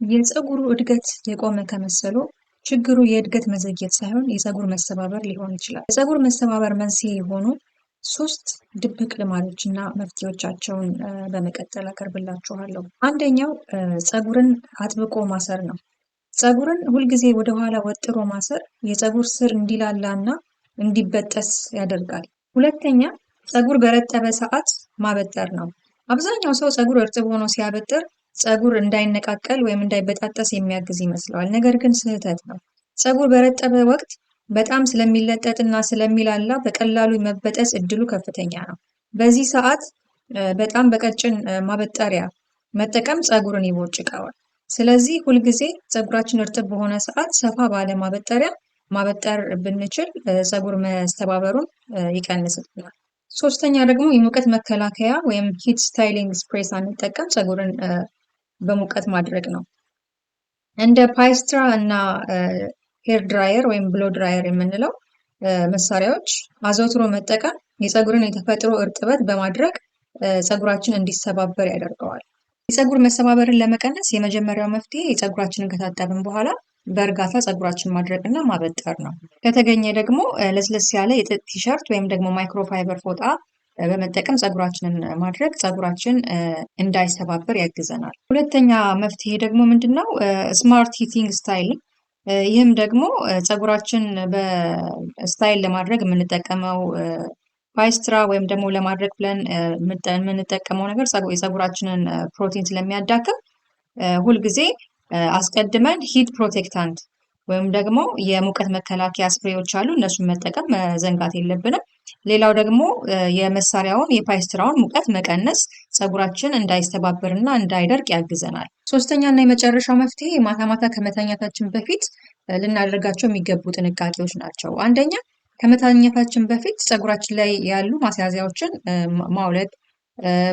የፀጉሩ እድገት የቆመ ከመሰሎ ችግሩ የእድገት መዘግየት ሳይሆን የፀጉር መሰባበር ሊሆን ይችላል። የፀጉር መሰባበር መንስኤ የሆኑ ሶስት ድብቅ ልማዶች እና መፍትሄዎቻቸውን በመቀጠል አቀርብላችኋለሁ። አንደኛው ፀጉርን አጥብቆ ማሰር ነው። ፀጉርን ሁልጊዜ ወደኋላ ወጥሮ ማሰር የፀጉር ስር እንዲላላ እና እንዲበጠስ ያደርጋል። ሁለተኛ ፀጉር በረጠበ ሰዓት ማበጠር ነው። አብዛኛው ሰው ፀጉር እርጥብ ሆኖ ሲያበጥር ፀጉር እንዳይነቃቀል ወይም እንዳይበጣጠስ የሚያግዝ ይመስለዋል። ነገር ግን ስህተት ነው። ፀጉር በረጠበ ወቅት በጣም ስለሚለጠጥ እና ስለሚላላ በቀላሉ መበጠስ እድሉ ከፍተኛ ነው። በዚህ ሰዓት በጣም በቀጭን ማበጠሪያ መጠቀም ፀጉርን ይቦጭቀዋል። ስለዚህ ሁልጊዜ ፀጉራችን እርጥብ በሆነ ሰዓት ሰፋ ባለ ማበጠሪያ ማበጠር ብንችል ፀጉር መስተባበሩን ይቀንስልናል። ሶስተኛ ደግሞ የሙቀት መከላከያ ወይም ሂት ስታይሊንግ ስፕሬይ ሳንጠቀም ፀጉርን በሙቀት ማድረግ ነው። እንደ ፓይስትራ እና ሄር ድራየር ወይም ብሎ ድራየር የምንለው መሳሪያዎች አዘውትሮ መጠቀም የፀጉርን የተፈጥሮ እርጥበት በማድረግ ፀጉራችን እንዲሰባበር ያደርገዋል። የፀጉር መሰባበርን ለመቀነስ የመጀመሪያው መፍትሄ የፀጉራችንን ከታጠብን በኋላ በእርጋታ ፀጉራችን ማድረቅ እና ማበጠር ነው። ከተገኘ ደግሞ ለስለስ ያለ የጥጥ ቲሸርት ወይም ደግሞ ማይክሮፋይበር ፎጣ በመጠቀም ፀጉራችንን ማድረግ ፀጉራችን እንዳይሰባበር ያግዘናል። ሁለተኛ መፍትሄ ደግሞ ምንድነው? ስማርት ሂቲንግ ስታይል። ይህም ደግሞ ፀጉራችን በስታይል ለማድረግ የምንጠቀመው ፓይስትራ ወይም ደግሞ ለማድረግ ብለን የምንጠቀመው ነገር የፀጉራችንን ፕሮቲን ስለሚያዳክም ሁልጊዜ አስቀድመን ሂት ፕሮቴክታንት ወይም ደግሞ የሙቀት መከላከያ ስፕሬዎች አሉ። እነሱን መጠቀም መዘንጋት የለብንም። ሌላው ደግሞ የመሳሪያውን የፓይስትራውን ሙቀት መቀነስ ፀጉራችን እንዳይስተባበር እና እንዳይደርቅ ያግዘናል። ሶስተኛ እና የመጨረሻው መፍትሄ ማታ ማታ ከመተኛታችን በፊት ልናደርጋቸው የሚገቡ ጥንቃቄዎች ናቸው። አንደኛ ከመተኛታችን በፊት ፀጉራችን ላይ ያሉ ማስያዣዎችን ማውለቅ።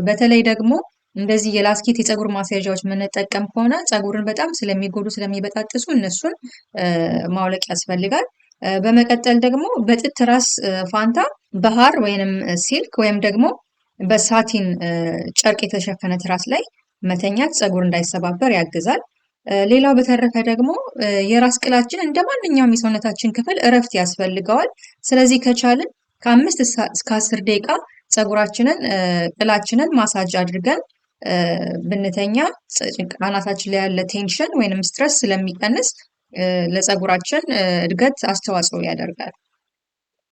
በተለይ ደግሞ እንደዚህ የላስኬት የፀጉር ማስያዣዎች የምንጠቀም ከሆነ ፀጉርን በጣም ስለሚጎዱ ስለሚበጣጥሱ እነሱን ማውለቅ ያስፈልጋል። በመቀጠል ደግሞ በጥጥ ትራስ ፋንታ በሃር ወይንም ሲልክ ወይም ደግሞ በሳቲን ጨርቅ የተሸፈነ ትራስ ላይ መተኛት ፀጉር እንዳይሰባበር ያግዛል። ሌላው በተረፈ ደግሞ የራስ ቅላችን እንደ ማንኛውም የሰውነታችን ክፍል እረፍት ያስፈልገዋል። ስለዚህ ከቻልን ከ5 እስከ 10 ደቂቃ ፀጉራችንን ቅላችንን ማሳጅ አድርገን ብንተኛ አናታችን ላይ ያለ ቴንሽን ወይንም ስትረስ ስለሚቀንስ ለፀጉራችን እድገት አስተዋጽኦ ያደርጋል።